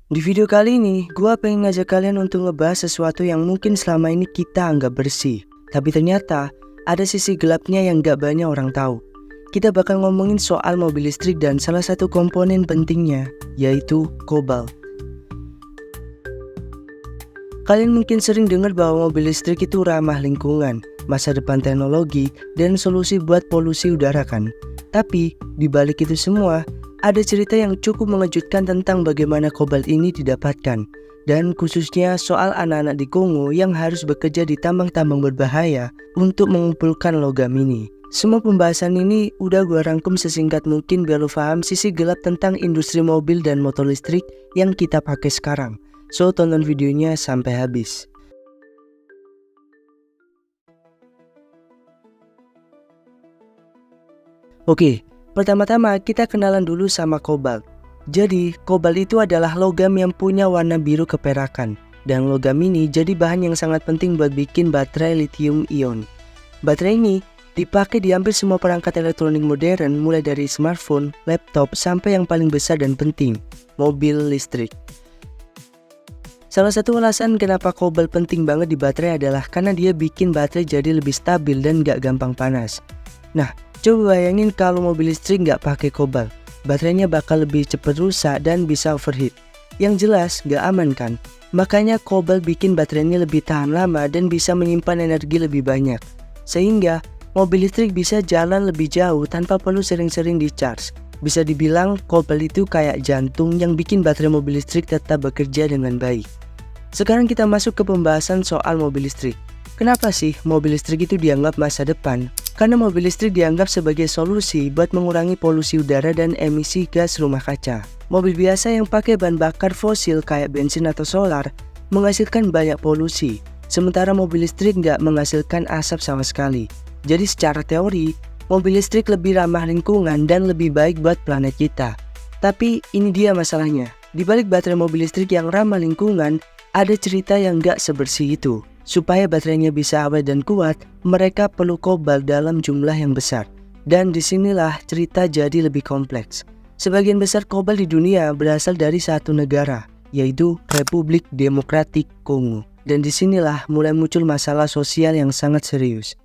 Di video kali ini, gue pengen ngajak kalian untuk ngebahas sesuatu yang mungkin selama ini kita anggap bersih. Tapi ternyata, ada sisi gelapnya yang gak banyak orang tahu. Kita bakal ngomongin soal mobil listrik dan salah satu komponen pentingnya, yaitu kobalt. Kalian mungkin sering dengar bahwa mobil listrik itu ramah lingkungan, masa depan teknologi, dan solusi buat polusi udara kan? Tapi, di balik itu semua, ada cerita yang cukup mengejutkan tentang bagaimana kobalt ini didapatkan, dan khususnya soal anak-anak di Kongo yang harus bekerja di tambang-tambang berbahaya untuk mengumpulkan logam ini. Semua pembahasan ini udah gue rangkum sesingkat mungkin biar lo paham sisi gelap tentang industri mobil dan motor listrik yang kita pakai sekarang. So, tonton videonya sampai habis. Oke. Pertama-tama kita kenalan dulu sama kobalt. Jadi kobalt itu adalah logam yang punya warna biru keperakan. Dan logam ini jadi bahan yang sangat penting buat bikin baterai lithium ion. Baterai ini dipakai di hampir semua perangkat elektronik modern, mulai dari smartphone, laptop, sampai yang paling besar dan penting, mobil listrik. Salah satu alasan kenapa kobalt penting banget di baterai adalah karena dia bikin baterai jadi lebih stabil dan gak gampang panas. Nah, coba bayangin kalau mobil listrik nggak pakai kobalt, baterainya bakal lebih cepat rusak dan bisa overheat. Yang jelas nggak aman kan? Makanya kobalt bikin baterainya lebih tahan lama dan bisa menyimpan energi lebih banyak. Sehingga mobil listrik bisa jalan lebih jauh tanpa perlu sering-sering di-charge. Bisa dibilang kobalt itu kayak jantung yang bikin baterai mobil listrik tetap bekerja dengan baik. Sekarang kita masuk ke pembahasan soal mobil listrik. Kenapa sih mobil listrik itu dianggap masa depan? Karena mobil listrik dianggap sebagai solusi buat mengurangi polusi udara dan emisi gas rumah kaca. Mobil biasa yang pakai bahan bakar fosil kayak bensin atau solar menghasilkan banyak polusi, sementara mobil listrik nggak menghasilkan asap sama sekali. Jadi secara teori, mobil listrik lebih ramah lingkungan dan lebih baik buat planet kita. Tapi ini dia masalahnya, di balik baterai mobil listrik yang ramah lingkungan, ada cerita yang nggak sebersih itu. Supaya baterainya bisa awet dan kuat, mereka perlu kobalt dalam jumlah yang besar. Dan disinilah cerita jadi lebih kompleks. Sebagian besar kobalt di dunia berasal dari satu negara, yaitu Republik Demokratik Kongo. Dan disinilah mulai muncul masalah sosial yang sangat serius.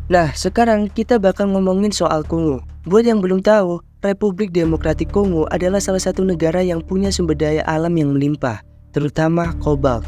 Nah, sekarang kita bakal ngomongin soal Kongo. Buat yang belum tahu, Republik Demokratik Kongo adalah salah satu negara yang punya sumber daya alam yang melimpah, terutama kobalt.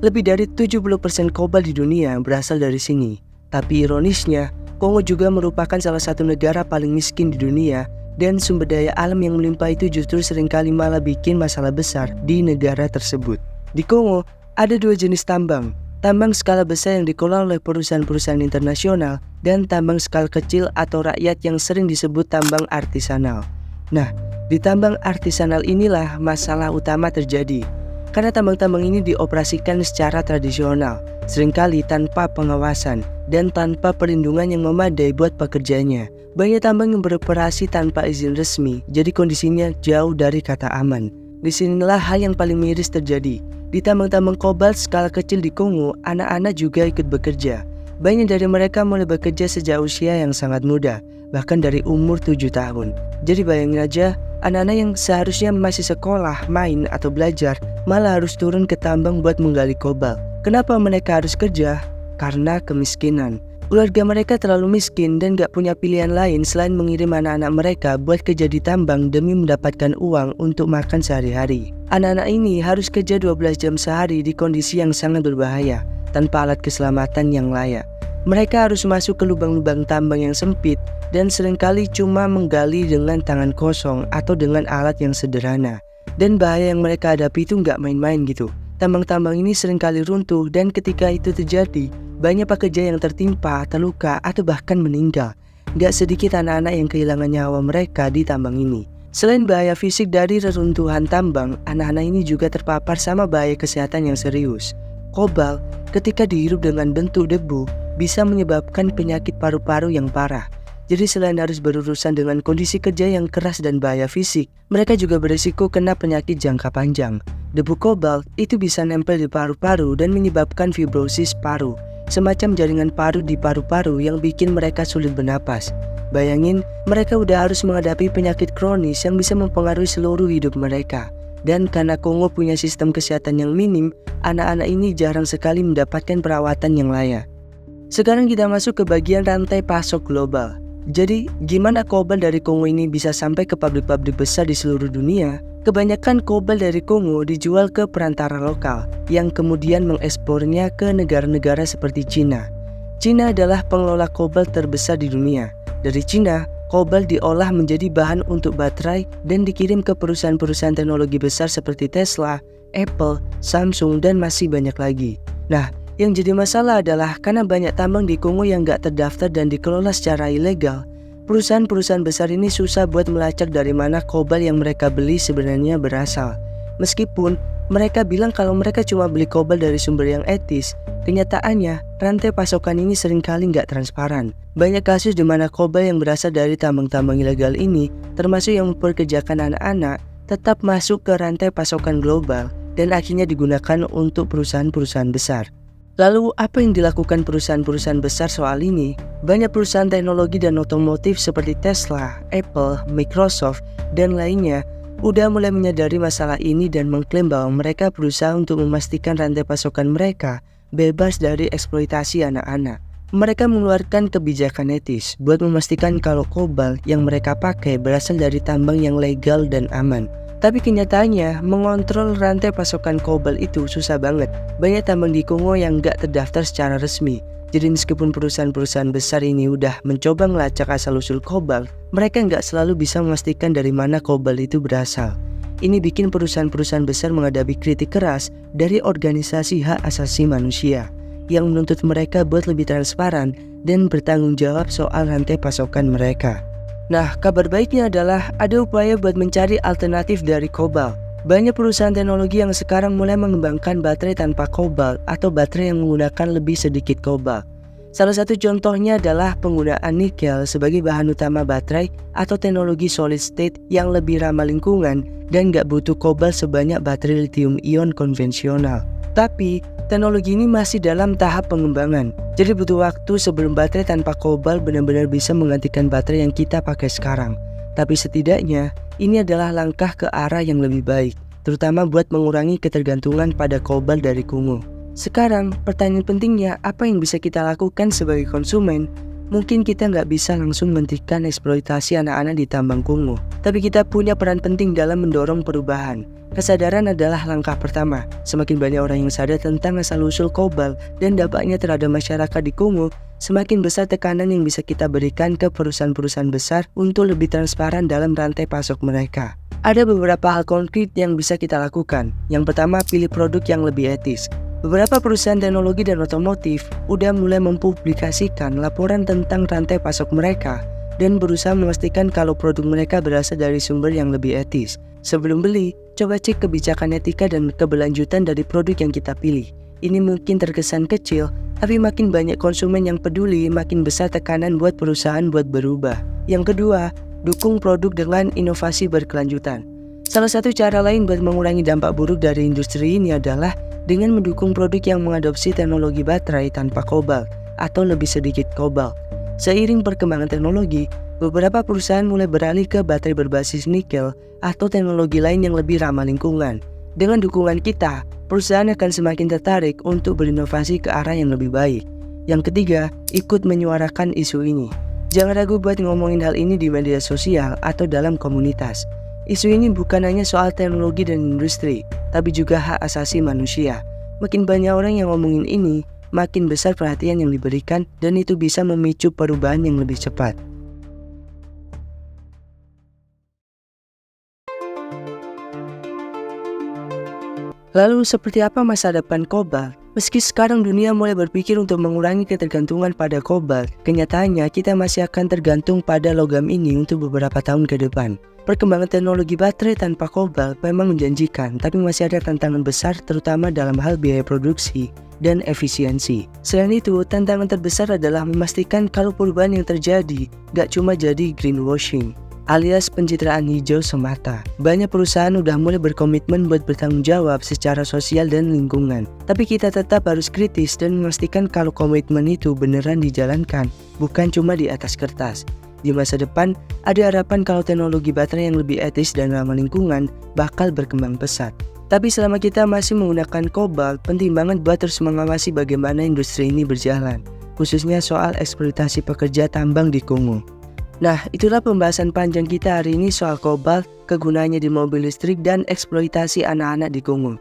Lebih dari 70% kobalt di dunia berasal dari sini. Tapi ironisnya, Kongo juga merupakan salah satu negara paling miskin di dunia, dan sumber daya alam yang melimpah itu justru seringkali malah bikin masalah besar di negara tersebut. Di Kongo, ada dua jenis tambang. Tambang skala besar yang dikelola oleh perusahaan-perusahaan internasional dan tambang skala kecil atau rakyat yang sering disebut tambang artisanal. Nah, di tambang artisanal inilah masalah utama terjadi. Karena tambang-tambang ini dioperasikan secara tradisional, seringkali tanpa pengawasan dan tanpa perlindungan yang memadai buat pekerjanya. Banyak tambang yang beroperasi tanpa izin resmi, jadi kondisinya jauh dari kata aman. Disinilah hal yang paling miris terjadi. Di tambang-tambang kobalt skala kecil di Kongo, anak-anak juga ikut bekerja. Banyak dari mereka mulai bekerja sejak usia yang sangat muda, bahkan dari umur 7 tahun. Jadi bayangin aja, anak-anak yang seharusnya masih sekolah, main, atau belajar, malah harus turun ke tambang buat menggali kobalt. Kenapa mereka harus kerja? Karena kemiskinan. Keluarga mereka terlalu miskin dan gak punya pilihan lain selain mengirim anak-anak mereka buat kerja di tambang demi mendapatkan uang untuk makan sehari-hari. Anak-anak ini harus kerja 12 jam sehari di kondisi yang sangat berbahaya, tanpa alat keselamatan yang layak. Mereka harus masuk ke lubang-lubang tambang yang sempit dan seringkali cuma menggali dengan tangan kosong atau dengan alat yang sederhana. Dan bahaya yang mereka hadapi itu gak main-main gitu. Tambang-tambang ini seringkali runtuh dan ketika itu terjadi, banyak pekerja yang tertimpa, terluka, atau bahkan meninggal. Gak sedikit anak-anak yang kehilangan nyawa mereka di tambang ini. Selain bahaya fisik dari reruntuhan tambang, anak-anak ini juga terpapar sama bahaya kesehatan yang serius. Kobalt, ketika dihirup dengan bentuk debu, bisa menyebabkan penyakit paru-paru yang parah. Jadi selain harus berurusan dengan kondisi kerja yang keras dan bahaya fisik, mereka juga berisiko kena penyakit jangka panjang. Debu kobalt itu bisa nempel di paru-paru dan menyebabkan fibrosis paru. semacam jaringan parut di paru-paru yang bikin mereka sulit bernapas. Bayangin, mereka udah harus menghadapi penyakit kronis yang bisa mempengaruhi seluruh hidup mereka. Dan karena Kongo punya sistem kesehatan yang minim, anak-anak ini jarang sekali mendapatkan perawatan yang layak. Sekarang kita masuk ke bagian rantai pasok global. Jadi, gimana kobalt dari Kongo ini bisa sampai ke pabrik-pabrik besar di seluruh dunia? Kebanyakan kobalt dari Kongo dijual ke perantara lokal, yang kemudian mengekspornya ke negara-negara seperti Cina. Cina adalah pengelola kobalt terbesar di dunia. Dari Cina, kobalt diolah menjadi bahan untuk baterai dan dikirim ke perusahaan-perusahaan teknologi besar seperti Tesla, Apple, Samsung, dan masih banyak lagi. Nah, yang jadi masalah adalah karena banyak tambang di Kongo yang gak terdaftar dan dikelola secara ilegal, perusahaan-perusahaan besar ini susah buat melacak dari mana kobalt yang mereka beli sebenarnya berasal. Meskipun mereka bilang kalau mereka cuma beli kobalt dari sumber yang etis, kenyataannya rantai pasokan ini seringkali nggak transparan. Banyak kasus di mana kobalt yang berasal dari tambang-tambang ilegal ini, termasuk yang memperkerjakan anak-anak, tetap masuk ke rantai pasokan global dan akhirnya digunakan untuk perusahaan-perusahaan besar. Lalu apa yang dilakukan perusahaan-perusahaan besar soal ini? Banyak perusahaan teknologi dan otomotif seperti Tesla, Apple, Microsoft, dan lainnya udah mulai menyadari masalah ini dan mengklaim bahwa mereka berusaha untuk memastikan rantai pasokan mereka bebas dari eksploitasi anak-anak. Mereka mengeluarkan kebijakan etis buat memastikan kalau kobalt yang mereka pakai berasal dari tambang yang legal dan aman. Tapi kenyataannya, mengontrol rantai pasokan kobalt itu susah banget. Banyak tambang di Kongo yang nggak terdaftar secara resmi. Jadi meskipun perusahaan-perusahaan besar ini udah mencoba melacak asal-usul kobalt, mereka nggak selalu bisa memastikan dari mana kobalt itu berasal. Ini bikin perusahaan-perusahaan besar menghadapi kritik keras dari organisasi hak asasi manusia yang menuntut mereka buat lebih transparan dan bertanggung jawab soal rantai pasokan mereka. Nah, kabar baiknya adalah ada upaya buat mencari alternatif dari kobalt. Banyak perusahaan teknologi yang sekarang mulai mengembangkan baterai tanpa kobalt atau baterai yang menggunakan lebih sedikit kobalt. Salah satu contohnya adalah penggunaan nikel sebagai bahan utama baterai atau teknologi solid state yang lebih ramah lingkungan dan gak butuh kobalt sebanyak baterai lithium ion konvensional. Tapi, teknologi ini masih dalam tahap pengembangan. Jadi butuh waktu sebelum baterai tanpa kobalt benar-benar bisa menggantikan baterai yang kita pakai sekarang. Tapi setidaknya, ini adalah langkah ke arah yang lebih baik, terutama buat mengurangi ketergantungan pada kobalt dari Kongo. Sekarang, pertanyaan pentingnya, apa yang bisa kita lakukan sebagai konsumen? Mungkin kita nggak bisa langsung menghentikan eksploitasi anak-anak di tambang Kongo, tapi kita punya peran penting dalam mendorong perubahan. Kesadaran adalah langkah pertama. Semakin banyak orang yang sadar tentang asal-usul kobalt dan dampaknya terhadap masyarakat di Kongo, semakin besar tekanan yang bisa kita berikan ke perusahaan-perusahaan besar untuk lebih transparan dalam rantai pasok mereka. Ada beberapa hal konkret yang bisa kita lakukan. Yang pertama, pilih produk yang lebih etis. Beberapa perusahaan teknologi dan otomotif udah mulai mempublikasikan laporan tentang rantai pasok mereka dan berusaha memastikan kalau produk mereka berasal dari sumber yang lebih etis. Sebelum beli, coba cek kebijakan etika dan keberlanjutan dari produk yang kita pilih. Ini mungkin terkesan kecil, tapi makin banyak konsumen yang peduli, makin besar tekanan buat perusahaan buat berubah. Yang kedua, dukung produk dengan inovasi berkelanjutan. Salah satu cara lain buat mengurangi dampak buruk dari industri ini adalah dengan mendukung produk yang mengadopsi teknologi baterai tanpa kobalt atau lebih sedikit kobalt. Seiring perkembangan teknologi, beberapa perusahaan mulai beralih ke baterai berbasis nikel atau teknologi lain yang lebih ramah lingkungan. Dengan dukungan kita, perusahaan akan semakin tertarik untuk berinovasi ke arah yang lebih baik. Yang ketiga, ikut menyuarakan isu ini. Jangan ragu buat ngomongin hal ini di media sosial atau dalam komunitas. Isu ini bukan hanya soal teknologi dan industri, tapi juga hak asasi manusia. Makin banyak orang yang ngomongin ini, makin besar perhatian yang diberikan dan itu bisa memicu perubahan yang lebih cepat. Lalu seperti apa masa depan kobalt? Meski sekarang dunia mulai berpikir untuk mengurangi ketergantungan pada kobalt, kenyataannya kita masih akan tergantung pada logam ini untuk beberapa tahun ke depan. Perkembangan teknologi baterai tanpa kobalt memang menjanjikan, tapi masih ada tantangan besar terutama dalam hal biaya produksi dan efisiensi. Selain itu, tantangan terbesar adalah memastikan kalau perubahan yang terjadi gak cuma jadi greenwashing. alias pencitraan hijau semata. Banyak perusahaan udah mulai berkomitmen buat bertanggung jawab secara sosial dan lingkungan. Tapi kita tetap harus kritis dan memastikan kalau komitmen itu beneran dijalankan, bukan cuma di atas kertas. Di masa depan, ada harapan kalau teknologi baterai yang lebih etis dan ramah lingkungan bakal berkembang pesat. Tapi selama kita masih menggunakan kobalt, penting banget buat terus mengawasi bagaimana industri ini berjalan, khususnya soal eksploitasi pekerja tambang di Kongo. Nah, itulah pembahasan panjang kita hari ini soal kobalt, kegunaannya di mobil listrik, dan eksploitasi anak-anak di Kongo.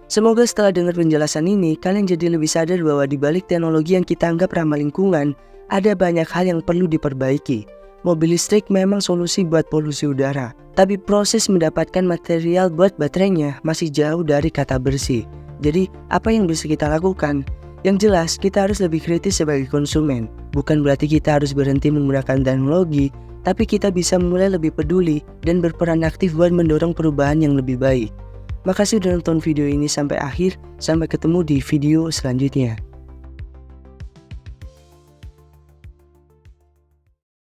Semoga setelah dengar penjelasan ini, kalian jadi lebih sadar bahwa di balik teknologi yang kita anggap ramah lingkungan, ada banyak hal yang perlu diperbaiki. Mobil listrik memang solusi buat polusi udara, tapi proses mendapatkan material buat baterainya masih jauh dari kata bersih. Jadi, apa yang bisa kita lakukan? Yang jelas, kita harus lebih kritis sebagai konsumen. Bukan berarti kita harus berhenti menggunakan teknologi, tapi kita bisa mulai lebih peduli dan berperan aktif buat mendorong perubahan yang lebih baik. Makasih udah nonton video ini sampai akhir. Sampai ketemu di video selanjutnya.